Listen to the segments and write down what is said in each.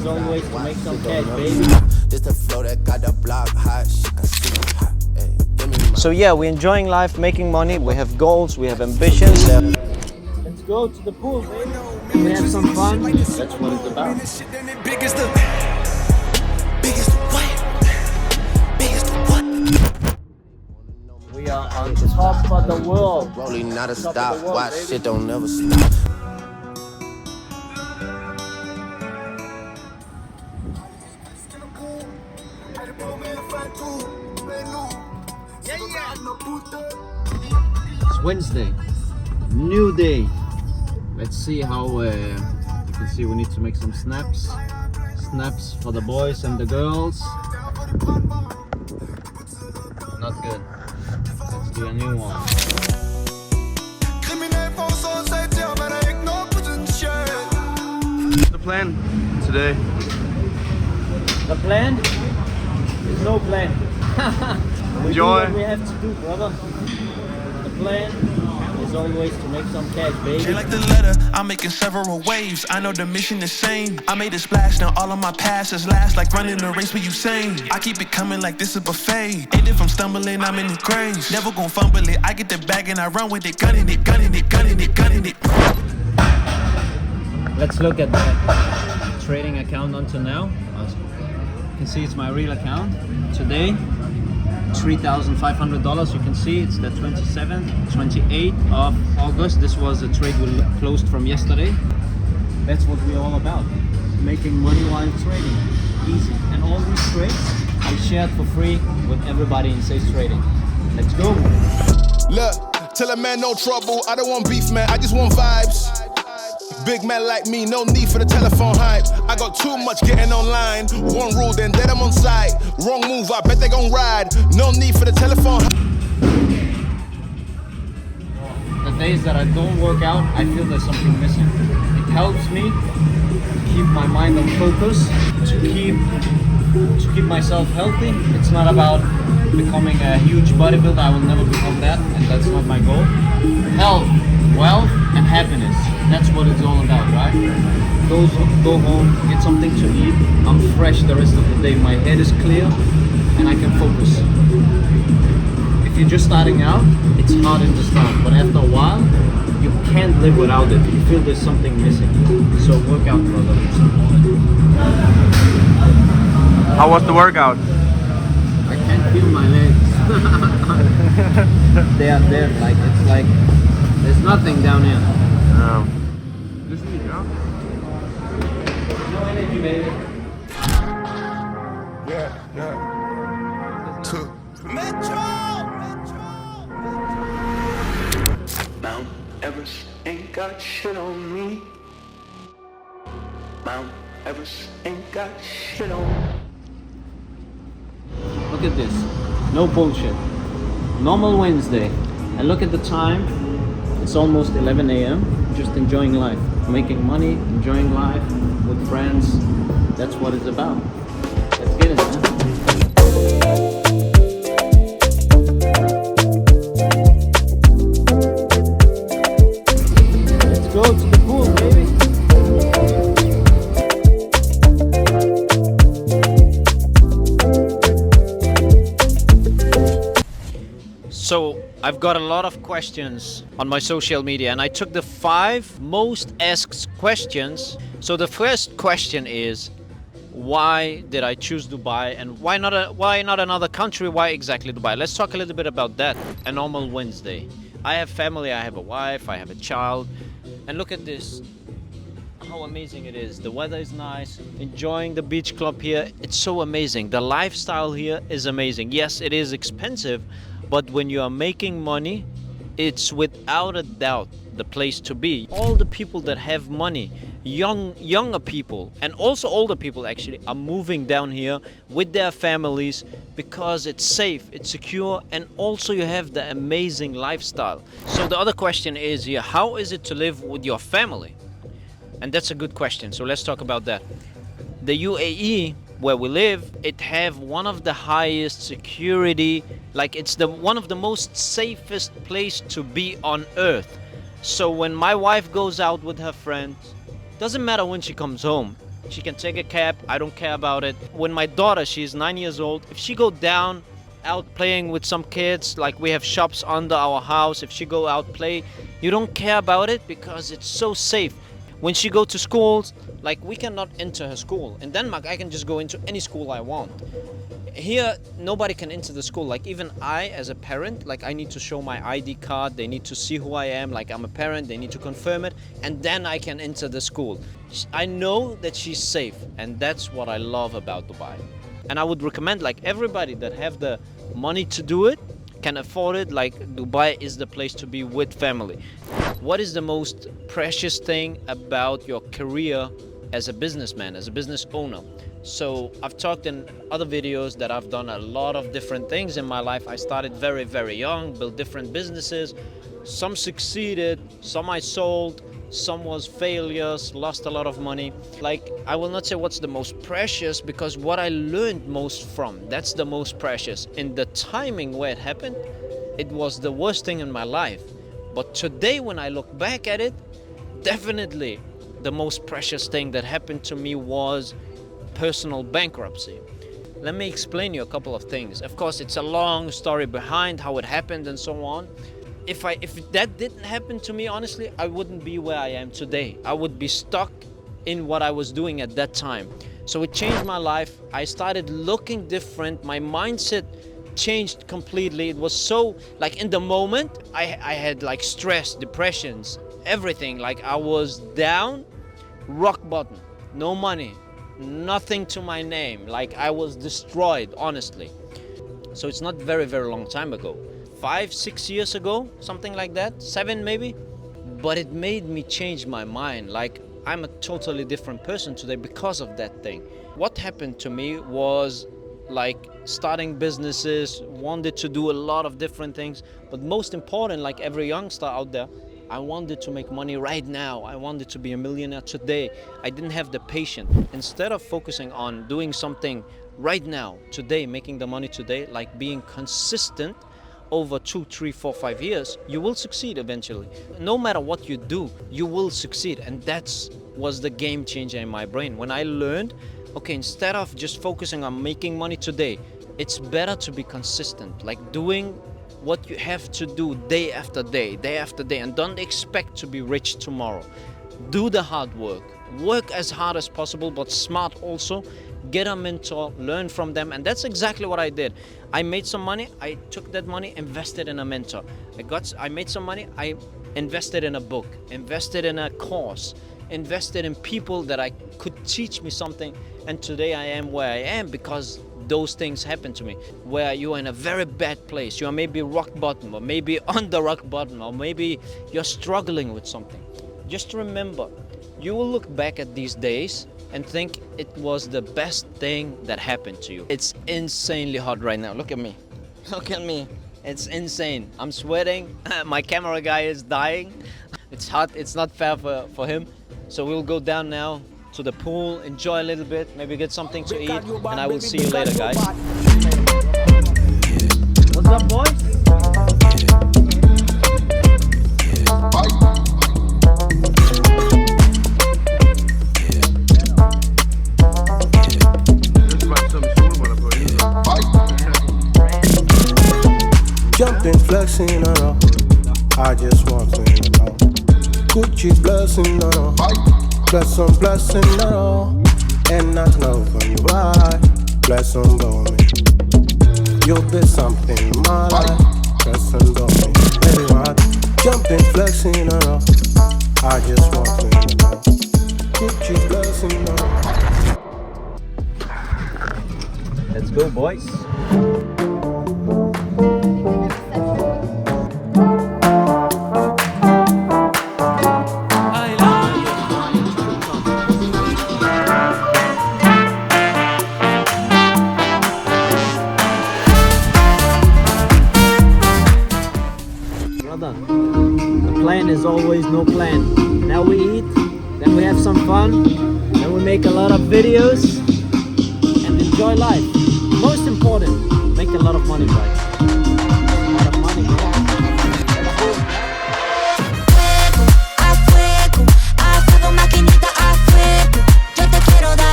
is always to make some cash, baby. This the flow that got the block hot. So yeah, we're enjoying life, making money, we have goals, we have ambitions. Let's go to the pool, baby. We have some fun. That's what it's about. We are on top of the world. Rolling not a stop. Watch shit don't never stop. It's Wednesday, new day. Let's see how you can see we need to make some snaps for the boys and the girls. Not good. Let's do a new one. The plan today. The plan? There's no plan. We Enjoy. do what we have to do, brother. The plan is always to make some cash, baby. Like the letter, I'm making several waves. I know the mission is same. I made a splash, now all of my passes last like running a race with Usain. I keep it coming like this is buffet. And if I'm stumbling, I'm in the graves. Never gon' fumble it. I get the bag and I run with it, gunning it, gunning it, gunning it, gunning it. Let's look at the trading account until now. As you can see, it's my real account. Today, $3,500. You can see it's the 27th, 28th of August. This was a trade we closed from yesterday. That's what we're all about. Making money while trading. Easy. And all these trades I shared for free with everybody in Safe Trading. Let's go. Look, tell a man no trouble. I don't want beef, man. I just want vibes. Big man like me, no need for the telephone hype. I got too much getting online. One rule, then dead I'm on site. Wrong move, I bet they gon' ride. No need for the telephone hype. The days that I don't work out, I feel there's something missing. It helps me keep my mind on focus, to keep myself healthy. It's not about becoming a huge bodybuilder. I will never become that, and that's not my goal. Health, wealth, and happiness. That's what it's all about, right? Go home, get something to eat. I'm fresh the rest of the day. My head is clear, and I can focus. If you're just starting out, it's hard in the start, but after a while, you can't live without it. You feel there's something missing. So work out, brother. How was the workout? I can't feel my legs. They are dead. Like it's like there's nothing down here. Just eat, yeah? No energy, baby. Yeah. Mount Everest ain't got shit on me. Mount Everest ain't got shit on me. Look at this. No bullshit. Normal Wednesday. And look at the time. It's almost 11 a.m. Just enjoying life. Making money, enjoying life with friends. That's what it's about. Let's get it, man. Let's go to the pool, baby. So I've got a lot of questions on my social media, and I took the 5 most asked questions. So the first question is, why did I choose Dubai, and why not another country? Why exactly Dubai? Let's talk a little bit about that. A normal Wednesday. I have family, I have a wife, I have a child, and look at this. How amazing it is. The weather is nice, enjoying the beach club here. It's so amazing. The lifestyle here is amazing. Yes, it is expensive, but when you are making money, it's without a doubt the place to be. All the people that have money, younger people and also older people actually, are moving down here with their families because it's safe, it's secure, and also you have the amazing lifestyle. So the other question is here, how is it to live with your family? And that's a good question, so let's talk about that. The UAE, where we live, it have one of the highest security, like it's one of the most safest place to be on earth. So when my wife goes out with her friends, doesn't matter when she comes home, She can take a cab, I don't care about it. When my daughter, she's 9 years old, if she go down out playing with some kids, like we have shops under our house, if she go out play, you don't care about it because it's so safe. When she go to schools, like we cannot enter her school. In Denmark, I can just go into any school I want. Here, nobody can enter the school. Like even I, as a parent, like I need to show my ID card. They need to see who I am. Like I'm a parent, they need to confirm it. And then I can enter the school. I know that she's safe. And that's what I love about Dubai. And I would recommend like everybody that have the money to do it, can afford it, like Dubai is the place to be with family. What is the most precious thing about your career as a businessman, as a business owner? So I've talked in other videos that I've done a lot of different things in my life. I started very, very young, built different businesses. Some succeeded, some I sold, some was failures, lost a lot of money. Like, I will not say what's the most precious, because what I learned most from, that's the most precious. In the timing where it happened, it was the worst thing in my life. But today when I look back at it, definitely the most precious thing that happened to me was personal bankruptcy. Let me explain you a couple of things. Of course, it's a long story behind how it happened and so on. If that didn't happen to me, honestly, I wouldn't be where I am today. I would be stuck in what I was doing at that time. So it changed my life. I started looking different. My mindset changed completely. It was so, like in the moment, I had like stress, depressions, everything. Like I was down, rock bottom, no money, nothing to my name. Like I was destroyed, honestly. So it's not very, very long time ago. 5-6 years ago, something like that, 7 maybe. But it made me change my mind. Like I'm a totally different person today because of that thing. What happened to me was like starting businesses, wanted to do a lot of different things. But most important, like every youngster out there, I wanted to make money right now. I wanted to be a millionaire today. I didn't have the patience. Instead of focusing on doing something right now, today, making the money today, like being consistent over 2, 3, 4, 5 years, you will succeed eventually. No matter what you do, you will succeed. And that was the game changer in my brain. When I learned, okay, instead of just focusing on making money today, it's better to be consistent, like doing what you have to do day after day, and don't expect to be rich tomorrow. Do the hard work. Work as hard as possible, but smart also. Get a mentor, learn from them, and that's exactly what I did. I made some money, I took that money, invested in a mentor. I made some money, I invested in a book, invested in a course, invested in people that I could teach me something, and today I am where I am because those things happen to me. Where you're in a very bad place, you are maybe rock bottom, or maybe on the rock bottom, or maybe you're struggling with something. Just remember, you will look back at these days and think it was the best thing that happened to you. It's insanely hot right now. Look at me. Look at me. It's insane. I'm sweating. My camera guy is dying. It's hot. It's not fair for him. So we'll go down now to the pool, enjoy a little bit, maybe get something to eat, and I will see you later, guys. What's up, boys? Jumping, flexing, I just want to know. Gucci blessing, blessing, and I know when you ride, bless on me. You'll be something in my life, bless on me. Baby, ride, jumping, flexing, I just want to know. Gucci blessing, Let's go, boys. The plan is always no plan. Now we eat, then we have some fun, then we make a lot of videos and enjoy life. Most important, make a lot of money, guys. A lot of money, A fuego, maquinita, a fuego. Yo te quiero dar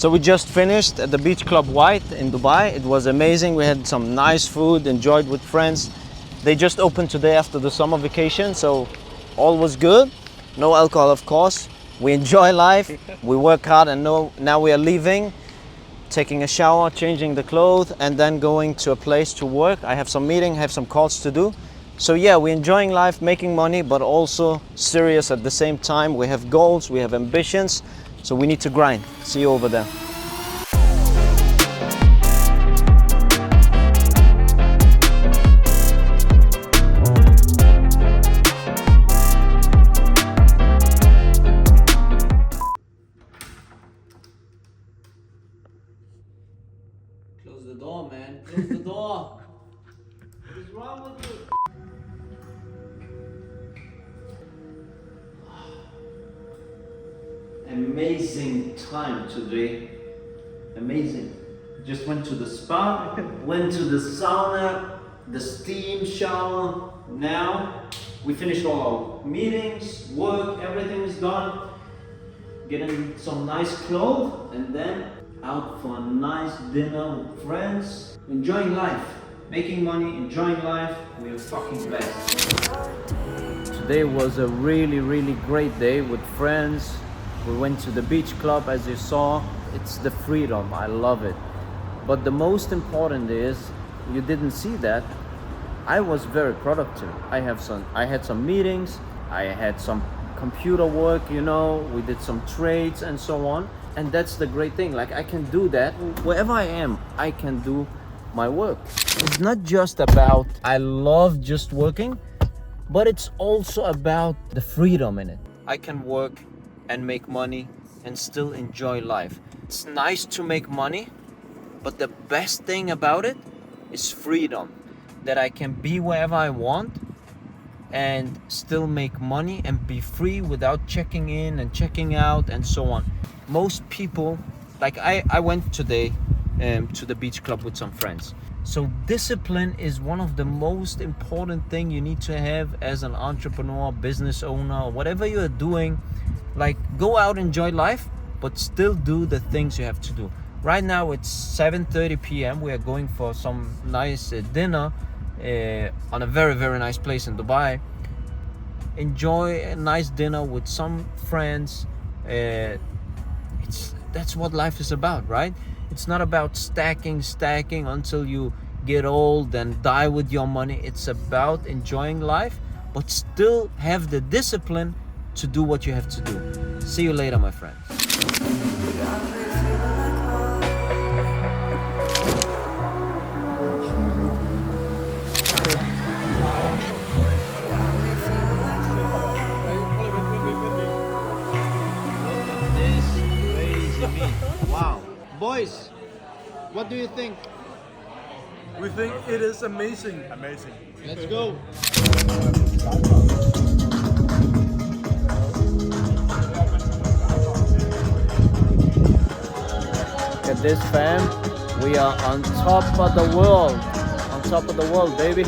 So we just finished at the Beach Club White in Dubai. It was amazing. We had some nice food, enjoyed with friends. They just opened today after the summer vacation, so all was good. No alcohol, of course. We enjoy life. We work hard, and now we are leaving, taking a shower, changing the clothes, and then going to a place to work. I have some meeting, have some calls to do. So yeah, we're enjoying life, making money, but also serious at the same time. We have goals, we have ambitions, so we need to grind. See you over there. Close the door, man. Close the door. What is wrong with you? Amazing time today. Amazing. Just went to the spa, went to the sauna, the steam shower. Now we finished all our meetings, work, everything is done. Getting some nice clothes and then out for a nice dinner with friends. Enjoying life, making money, enjoying life. We are fucking blessed. Today was a really great day with friends. We went to the beach club, as you saw. It's the freedom, I love it. But the most important is, you didn't see that, I was very productive. I had some meetings, I had some computer work, you know, we did some trades and so on. And that's the great thing, like I can do that wherever I am. I can do my work. It's not just about I love just working, but it's also about the freedom in it. I can work and make money and still enjoy life. It's nice to make money, but the best thing about it is freedom. That I can be wherever I want and still make money and be free without checking in and checking out and so on. Most people, like I went today to the beach club with some friends. So discipline is one of the most important thing you need to have as an entrepreneur, business owner, or whatever you are doing. Like, go out, enjoy life, but still do the things you have to do. Right now it's 7:30 p.m. We are going for some nice dinner on a very nice place in Dubai. Enjoy a nice dinner with some friends. That's what life is about, right? It's not about stacking until you get old and die with your money. It's about enjoying life, but still have the discipline to do what you have to do. See you later, my friends. Wow. Boys, what do you think? We think it is amazing. Amazing. Let's go. Look at this, fam. We are on top of the world. On top of the world, baby.